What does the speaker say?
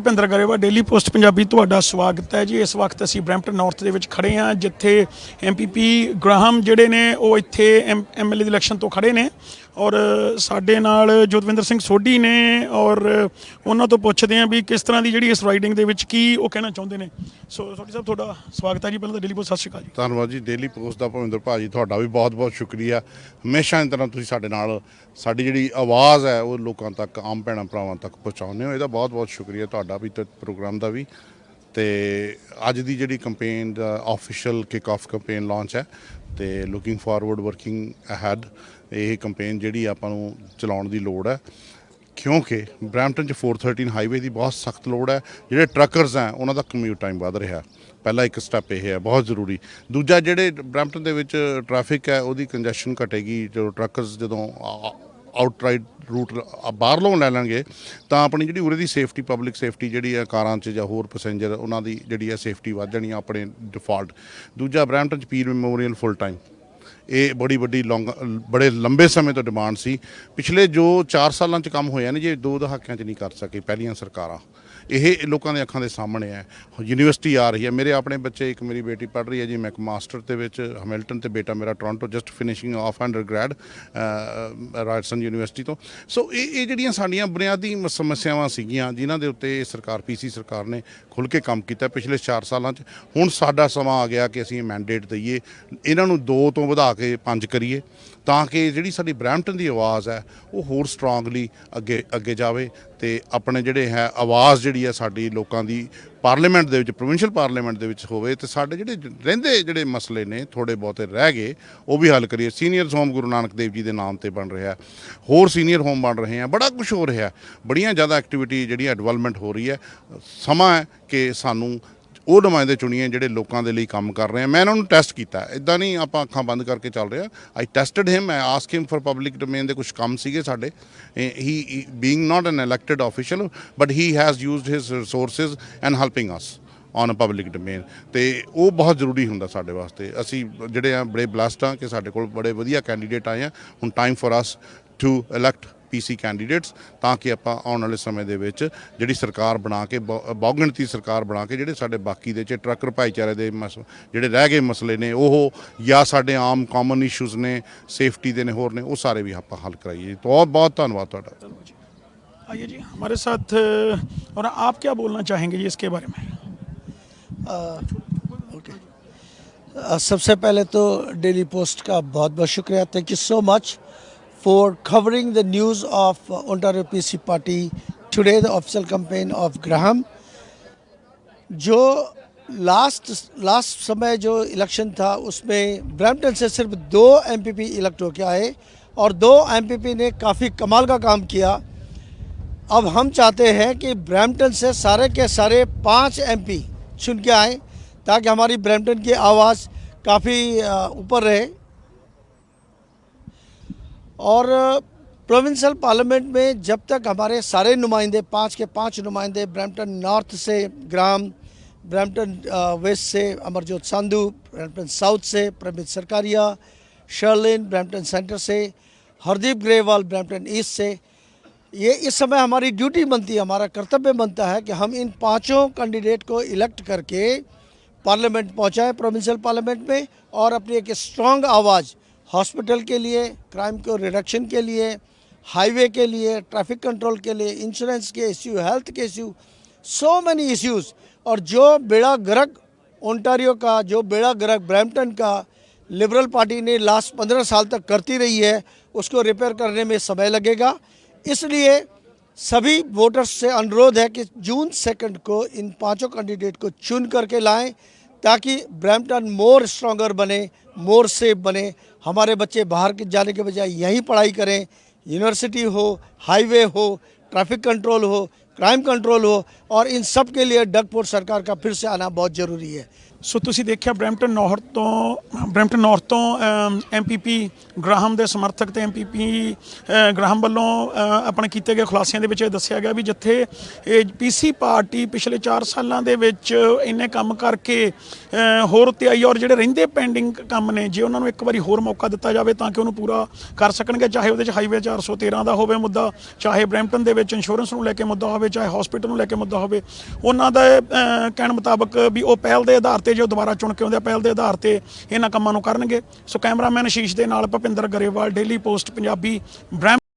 Bhinder Grewal daily post Punjabi ਤੁਹਾਡਾ ਸਵਾਗਤ ਹੈ ਜੀ। ਇਸ ਵਕਤ ਅਸੀਂ ਬਰੈਂਪਟਨ ਨਾਰਥ ਦੇ ਵਿੱਚ ਖੜੇ ਹਾਂ, ਜਿੱਥੇ ਐਮਪੀਪੀ ਗ੍ਰਾਹਮ ਜਿਹੜੇ ਨੇ ਉਹ ਇੱਥੇ ਐਮਐਲਏ ਦੀ ਇਲੈਕਸ਼ਨ ਤੋਂ ਖੜੇ ਨੇ ਔਰ ਸਾਡੇ ਨਾਲ ਜੋਤਵਿੰਦਰ ਸਿੰਘ ਸੋਢੀ ਨੇ ਔਰ ਉਹਨਾਂ ਤੋਂ ਪੁੱਛਦੇ ਹਾਂ ਵੀ ਕਿਸ ਤਰ੍ਹਾਂ ਦੀ ਜਿਹੜੀ ਇਸ ਰਾਈਡਿੰਗ ਦੇ ਵਿੱਚ ਕੀ ਉਹ ਕਹਿਣਾ ਚਾਹੁੰਦੇ ਨੇ। ਸੋ ਸੋਢੀ ਸਾਹਿਬ ਤੁਹਾਡਾ ਸਵਾਗਤ ਹੈ ਜੀ। ਪਹਿਲਾਂ ਤਾਂ ਡੇਲੀ ਪੋਸਟ, ਸਤਿ ਸ਼੍ਰੀ ਅਕਾਲ ਜੀ। ਧੰਨਵਾਦ ਜੀ। ਡੇਲੀ ਪੋਸਟ ਦਾ ਭਵਿੰਦਰ ਭਾਜੀ ਤੁਹਾਡਾ ਵੀ ਬਹੁਤ ਬਹੁਤ ਸ਼ੁਕਰੀਆ। ਹਮੇਸ਼ਾ ਇਸ ਤਰ੍ਹਾਂ ਤੁਸੀਂ ਸਾਡੇ ਨਾਲ ਸਾਡੀ ਜਿਹੜੀ ਆਵਾਜ਼ ਹੈ ਉਹ ਲੋਕਾਂ ਤੱਕ, ਆਮ ਭੈਣਾਂ ਭਰਾਵਾਂ ਤੱਕ ਪਹੁੰਚਾਉਂਦੇ ਹੋ। ਇਹਦਾ ਬਹੁਤ ਬਹੁਤ ਸ਼ੁਕਰੀਆ ਤੁਹਾਡਾ ਵੀ ਤੇ ਪ੍ਰੋਗਰਾਮ ਦਾ ਵੀ। ਤੇ ਅੱਜ ਦੀ ਜਿਹੜੀ campaign the official ਕਿਕ of campaign launch ਹੈ ਤੇ ਲੁਕਿੰਗ ਫਾਰਵਰਡ ਵਰਕਿੰਗ ਅਹੈਡ, ਇਹ ਕੰਪੇਨ ਜਿਹੜੀ ਆਪਾਂ ਨੂੰ ਚਲਾਉਣ ਦੀ ਲੋੜ ਹੈ ਕਿਉਂਕਿ ਬਰੈਂਪਟਨ 'ਚ 413 ਹਾਈਵੇ ਦੀ ਬਹੁਤ ਸਖਤ ਲੋੜ ਹੈ। ਜਿਹੜੇ ਟਰੱਕਰਸ ਹੈ ਉਹਨਾਂ ਦਾ ਕਮਿਊਟ ਟਾਈਮ ਵੱਧ ਰਿਹਾ। ਪਹਿਲਾ ਇੱਕ ਸਟੈਪ ਇਹ ਹੈ, ਬਹੁਤ ਜ਼ਰੂਰੀ। ਦੂਜਾ, ਜਿਹੜੇ ਬਰੈਂਪਟਨ ਦੇ ਵਿੱਚ ਟ੍ਰੈਫਿਕ ਹੈ ਉਹਦੀ ਕੰਜੈਸ਼ਨ ਘਟੇਗੀ ਜਦੋਂ ਟਰੱਕਰਸ ਜਦੋਂ ਆਊਟਰਾਈਟ ਰੂਟ ਬਾਹਰੋਂ ਲੈ ਲੈਣਗੇ ਤਾਂ ਆਪਣੀ ਜਿਹੜੀ ਉਰੇ ਦੀ ਸੇਫਟੀ, ਪਬਲਿਕ ਸੇਫਟੀ ਜਿਹੜੀ ਹੈ ਕਾਰਾਂ 'ਚ ਜਾਂ ਹੋਰ ਪੈਸੇਂਜਰ ਉਹਨਾਂ ਦੀ ਜਿਹੜੀ ਹੈ ਸੇਫਟੀ ਵੱਧ ਜਾਣੀ ਆਪਣੇ ਡਿਫਾਲਟ। ਦੂਜਾ, ਬਰੈਂਪਟਨ 'ਚ ਪੀਰ ਮੈਮੋਰੀਅਲ ਫੁੱਲ ਟਾਈਮ, ਇਹ ਬੜੀ ਵੱਡੀ ਬੜੇ ਲੰਬੇ ਸਮੇਂ ਤੋਂ ਡਿਮਾਂਡ ਸੀ। ਪਿਛਲੇ ਜੋ 4 ਸਾਲਾਂ 'ਚ ਕੰਮ ਹੋਇਆ ਨੇ ਜੇ 2 ਦਹਾਕਿਆਂ 'ਚ ਨਹੀਂ ਕਰ ਸਕੇ ਪਹਿਲੀਆਂ ਸਰਕਾਰਾਂ। ਇਹ ਲੋਕਾਂ ਦੇ ਅੱਖਾਂ ਦੇ ਸਾਹਮਣੇ ਹੈ। ਯੂਨੀਵਰਸਿਟੀ ਆ ਰਹੀ ਹੈ, ਮੇਰੇ ਆਪਣੇ ਬੱਚੇ, ਇੱਕ ਮੇਰੀ ਬੇਟੀ ਪੜ੍ਹ ਰਹੀ ਹੈ ਜੀ ਮੈਕ ਮਾਸਟਰ ਦੇ ਵਿੱਚ ਹੈਮਿਲਟਨ, ਤੇ ਬੇਟਾ ਮੇਰਾ Toronto just finishing off undergrad Ryerson University ਤੋਂ। ਸੋ ਇਹ ਜਿਹੜੀਆਂ ਸਾਡੀਆਂ ਬੁਨਿਆਦੀ ਸਮੱਸਿਆਵਾਂ ਸੀਗੀਆਂ ਜਿਨ੍ਹਾਂ ਦੇ ਉੱਤੇ ਸਰਕਾਰ, ਪੀਸੀ ਸਰਕਾਰ ਨੇ ਖੁੱਲ੍ਹ ਕੇ ਕੰਮ ਕੀਤਾ ਪਿਛਲੇ 4 ਸਾਲਾਂ 'ਚ। ਹੁਣ ਸਾਡਾ ਸਮਾਂ ਆ ਗਿਆ ਕਿ ਅਸੀਂ ਮੈਂਡੇਟ ਦਈਏ, ਇਹਨਾਂ ਨੂੰ 2 ਤੋਂ ਵਧਾ ਕੇ 5 ਕਰੀਏ ਤਾਂ ਕਿ ਜਿਹੜੀ ਸਾਡੀ ਬਰੈਂਪਟਨ ਦੀ ਆਵਾਜ਼ ਹੈ ਉਹ ਹੋਰ ਸਟਰੋਂਗਲੀ ਅੱਗੇ ਜਾਵੇ ਤੇ ਆਪਣੇ ਜਿਹੜੇ ਹੈ ਆਵਾਜ਼ ਜਿਹੜੀ ਹੈ ਸਾਡੀ ਲੋਕਾਂ ਦੀ ਪਾਰਲੀਮੈਂਟ ਦੇ ਵਿੱਚ, ਪ੍ਰੋਵਿੰਸ਼ੀਅਲ ਪਾਰਲੀਮੈਂਟ ਦੇ ਵਿੱਚ ਹੋਵੇ ਤੇ ਸਾਡੇ ਜਿਹੜੇ ਮਸਲੇ ਨੇ ਥੋੜ੍ਹੇ ਬਹੁਤੇ ਰਹਿ ਗਏ ਉਹ ਵੀ ਹੱਲ ਕਰੀਏ। ਸੀਨੀਅਰਸ ਹੋਮ ਗੁਰੂ ਨਾਨਕ ਦੇਵ ਜੀ ਦੇ ਨਾਮ ਤੇ ਬਣ ਰਿਹਾ, ਹੋਰ ਸੀਨੀਅਰ ਹੋਮ ਬਣ ਰਹੇ ਆ, ਬੜਾ ਕੁਝ ਹੋ ਰਿਹਾ, ਬੜੀਆਂ ਜ਼ਿਆਦਾ ਐਕਟੀਵਿਟੀ ਜਿਹੜੀਆਂ ਡਿਵੈਲਪਮੈਂਟ ਹੋ ਰਹੀ ਹੈ। ਸਮਾਂ ਹੈ ਕਿ ਸਾਨੂੰ ਉਹ ਨੁਮਾਇੰਦੇ ਚੁਣੀਏ ਜਿਹੜੇ ਲੋਕਾਂ ਦੇ ਲਈ ਕੰਮ ਕਰ ਰਹੇ ਆ। ਮੈਂ ਇਹਨਾਂ ਨੂੰ ਟੈਸਟ ਕੀਤਾ, ਇੱਦਾਂ ਨਹੀਂ ਆਪਾਂ ਅੱਖਾਂ ਬੰਦ ਕਰਕੇ ਚੱਲ ਰਿਹਾ। I tested him, I ask him for public domain ਦੇ ਕੁਝ ਕੰਮ ਸੀਗੇ ਸਾਡੇ। He being not an elected official but he has used his resources and helping us on a public domain, ਤੇ ਉਹ ਬਹੁਤ ਜ਼ਰੂਰੀ ਹੁੰਦਾ ਸਾਡੇ ਵਾਸਤੇ। ਅਸੀਂ ਜਿਹੜੇ ਆ ਬੜੇ ਬਲੈਸਡ ਹਾਂ ਕਿ ਸਾਡੇ ਕੋਲ ਬੜੇ ਵਧੀਆ ਕੈਂਡੀਡੇਟ ਆਏ ਆ। ਹੁਣ time for us to elect PC candidates ਤਾਂ ਕਿ ਆਪਾਂ ਆਉਣ ਵਾਲੇ ਸਮੇਂ ਦੇ ਵਿੱਚ ਜਿਹੜੀ ਸਰਕਾਰ ਬਣਾ ਕੇ, ਬਹੁਗਿਣਤੀ ਸਰਕਾਰ ਬਣਾ ਕੇ ਜਿਹੜੇ ਸਾਡੇ ਬਾਕੀ ਦੇ ਟਰੱਕਰ ਭਾਈਚਾਰੇ ਦੇ ਜਿਹੜੇ ਰਹਿ ਗਏ ਮਸਲੇ ਨੇ ਉਹ, ਜਾਂ ਸਾਡੇ ਆਮ ਕਾਮਨ ਇਸ਼ੂਜ਼ ਨੇ, ਸੇਫਟੀ ਦੇ ਨੇ, ਹੋਰ ਨੇ, ਉਹ ਸਾਰੇ ਵੀ ਆਪਾਂ हल कराइए। तो बहुत बहुत धन्यवाद ਤੁਹਾਡਾ। आइए जी हमारे साथ, और आप क्या बोलना चाहेंगे जी इसके बारे में? सबसे पहले तो डेली पोस्ट का बहुत बहुत शुक्रिया। Thank you so much for covering the news of Ontario PC Party today, the official campaign of Graham। जो लास्ट समय जो इलेक्शन था उसमें ब्रैम्पटन से सिर्फ 2 एमपीपी इलेक्ट होकर आए और 2 एमपीपी ने काफ़ी कमाल का काम किया। अब हम चाहते हैं कि ब्रैम्पटन से सारे के सारे 5 एमपी चुन के आए ताकि हमारी ब्रैम्पटन की आवाज़ काफ़ी ऊपर रहे। और प्रोविंशियल पार्लियामेंट में जब तक हमारे सारे नुमाइंदे, 5 के 5 नुमाइंदे, ब्रैम्पटन नॉर्थ से ग्राम, ब्रैम्पटन वेस्ट से अमरजोत संधू, ब्रैम्पटन साउथ से प्रमित सरकारिया, शर्लिन ब्रैम्पटन सेंटर से, हरदीप ग्रेवाल ब्रैम्पटन ईस्ट से, ये इस समय हमारी ड्यूटी बनती है, हमारा कर्तव्य बनता है कि हम इन 5 कैंडिडेट को इलेक्ट करके पार्लियामेंट पहुँचाएँ, प्रोविंशियल पार्लियामेंट में, और अपनी एक स्ट्रॉन्ग आवाज़ हॉस्पिटल के लिए, क्राइम को रिडक्शन के लिए, हाईवे के लिए, ट्रैफिक कंट्रोल के लिए, इंश्योरेंस के इश्यू, हेल्थ के इश्यू, सो मैनी इश्यूज़। और जो बेड़ा गर्क ओंटारियो का, जो बेड़ा गर्क ब्रैम्पटन का लिबरल पार्टी ने लास्ट 15 साल तक करती रही है, उसको रिपेयर करने में समय लगेगा। इसलिए सभी वोटर्स से अनुरोध है कि जून 2 को इन 5 कैंडिडेट को चुन करके लाएं ताकि ब्रैम्पटन मोर स्ट्रॉन्गर बने, मोर सेफ बने। हमारे बच्चे बाहर के जाने के बजाय यहीं पढ़ाई करें, यूनिवर्सिटी हो, हाईवे हो, ट्रैफिक कंट्रोल हो, क्राइम कंट्रोल हो, और इन सब के लिए डगफोर्ड सरकार का फिर से आना बहुत ज़रूरी है। ਸੋ ਤੁਸੀਂ ਦੇਖਿਆ ਬਰੈਂਪਟਨ ਨਾਰਥ ਤੋਂ MPP ਗ੍ਰਾਹਮ ਦੇ ਸਮਰਥਕ ਤੇ MPP ਗ੍ਰਾਹਮ ਵੱਲੋਂ ਆਪਣੇ ਕੀਤੇ ਗਏ ਖੁਲਾਸਿਆਂ ਦੇ ਵਿੱਚ ਇਹ ਦੱਸਿਆ ਗਿਆ ਵੀ ਜਿੱਥੇ ਇਹ PC ਪਾਰਟੀ ਪਿਛਲੇ 4 ਸਾਲਾਂ ਦੇ ਵਿੱਚ ਇੰਨੇ ਕੰਮ ਕਰਕੇ ਹੋਰ ਉੱਤੇ ਆਈ ਔਰ ਜਿਹੜੇ ਰਹਿੰਦੇ ਪੈਂਡਿੰਗ ਕੰਮ ਨੇ ਜੇ ਉਹਨਾਂ ਨੂੰ ਇੱਕ ਵਾਰੀ ਹੋਰ ਮੌਕਾ ਦਿੱਤਾ ਜਾਵੇ ਤਾਂ ਕਿ ਉਹਨੂੰ ਪੂਰਾ ਕਰ ਸਕਣਗੇ, ਚਾਹੇ ਉਹਦੇ 'ਚ ਹਾਈਵੇ 413 ਦਾ ਹੋਵੇ ਮੁੱਦਾ, ਚਾਹੇ ਬਰੈਂਪਟਨ ਦੇ ਵਿੱਚ ਇੰਸ਼ੋਰੈਂਸ ਨੂੰ ਲੈ ਕੇ ਮੁੱਦਾ ਹੋਵੇ, ਚਾਹੇ ਹਸਪੀਟਲ ਨੂੰ ਲੈ ਕੇ ਮੁੱਦਾ ਹੋਵੇ, ਉਹਨਾਂ ਦਾ ਕਹਿਣ ਮੁਤਾਬਕ ਵੀ ਉਹ ਪਹਿਲ ਦੇ ਆਧਾਰ ਤੇ ਜੋ ਦੁਬਾਰਾ ਚੁਣ ਕੇ ਆਉਂਦੇ ਆ ਪਹਿਲ ਦੇ ਆਧਾਰ ਤੇ ਇਹਨਾਂ ਕੰਮਾਂ ਨੂੰ ਕਰਨਗੇ। ਸੋ ਕੈਮਰਾਮੈਨ ਆਸ਼ੀਸ਼ ਦੇ ਨਾਲ Bhupinder Grewal, daily post Punjabi, Brampton.